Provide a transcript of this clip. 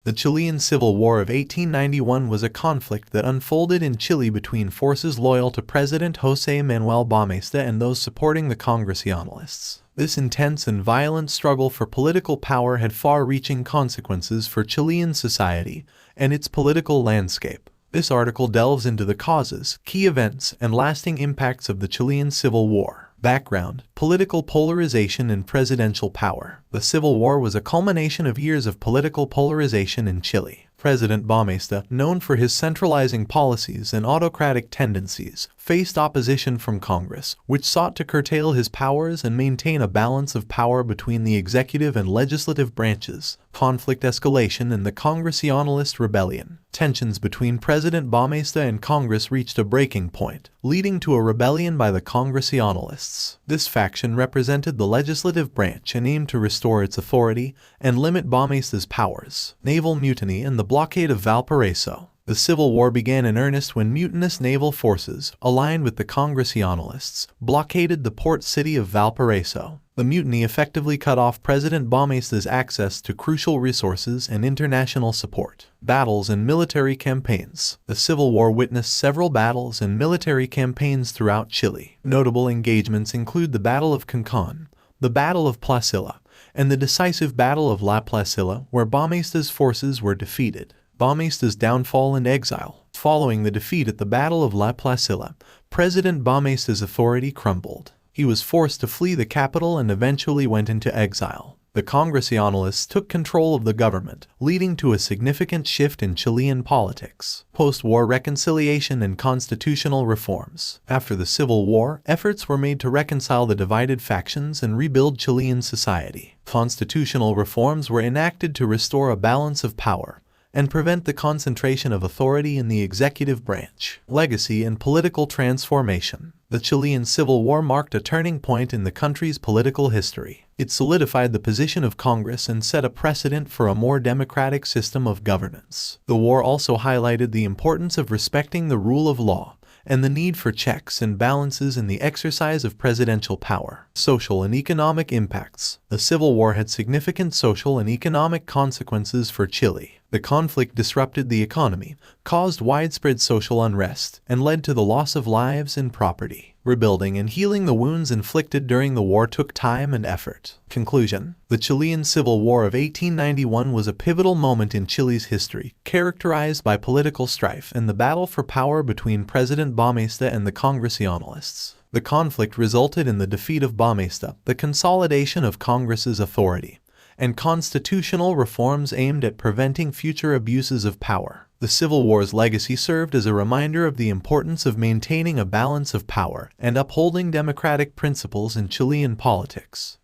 The Chilean Civil War of 1891 was a conflict that unfolded in Chile between forces loyal to President José Manuel Balmaceda and those supporting the Congressionalists. This intense and violent struggle for political power had far-reaching consequences for Chilean society and its political landscape. This article delves into the causes, key events, and lasting impacts of the Chilean Civil War. Background: political polarization and presidential power. The Civil War was a culmination of years of political polarization in Chile. President Balmaceda, known for his centralizing policies and autocratic tendencies, faced opposition from Congress, which sought to curtail his powers and maintain a balance of power between the executive and legislative branches. Conflict escalation and the Congressionalist rebellion. Tensions between President Balmaceda and Congress reached a breaking point, leading to a rebellion by the Congressionalists. This faction represented the legislative branch and aimed to restore its authority and limit Balmaceda's powers. Naval mutiny and the blockade of Valparaiso. The Civil War began in earnest when mutinous naval forces, aligned with the Congressionalists, blockaded the port city of Valparaiso. The mutiny effectively cut off President Balmaceda's access to crucial resources and international support. Battles and military campaigns. The Civil War witnessed several battles and military campaigns throughout Chile. Notable engagements include the Battle of Concón, the Battle of Placilla, and the decisive Battle of La Placilla, where Balmaceda's forces were defeated. Balmaceda's downfall and exile. Following the defeat at the Battle of La Placilla, President Balmaceda's authority crumbled. He was forced to flee the capital and eventually went into exile. The Congressionalists took control of the government, leading to a significant shift in Chilean politics. Post-war reconciliation and constitutional reforms. After the Civil War, efforts were made to reconcile the divided factions and rebuild Chilean society. Constitutional reforms were enacted to restore a balance of power and prevent the concentration of authority in the executive branch. Legacy and political transformation. The Chilean Civil War marked a turning point in the country's political history. It solidified the position of Congress and set a precedent for a more democratic system of governance. The war also highlighted the importance of respecting the rule of law and the need for checks and balances in the exercise of presidential power. Social and economic impacts. The Civil War had significant social and economic consequences for Chile. The conflict disrupted the economy, caused widespread social unrest, and led to the loss of lives and property. Rebuilding and healing the wounds inflicted during the war took time and effort. Conclusion: the Chilean Civil War of 1891 was a pivotal moment in Chile's history, characterized by political strife and the battle for power between President Balmaceda and the Congressionalists. The conflict resulted in the defeat of Balmaceda, the consolidation of Congress's authority, and constitutional reforms aimed at preventing future abuses of power. The Civil War's legacy served as a reminder of the importance of maintaining a balance of power and upholding democratic principles in Chilean politics.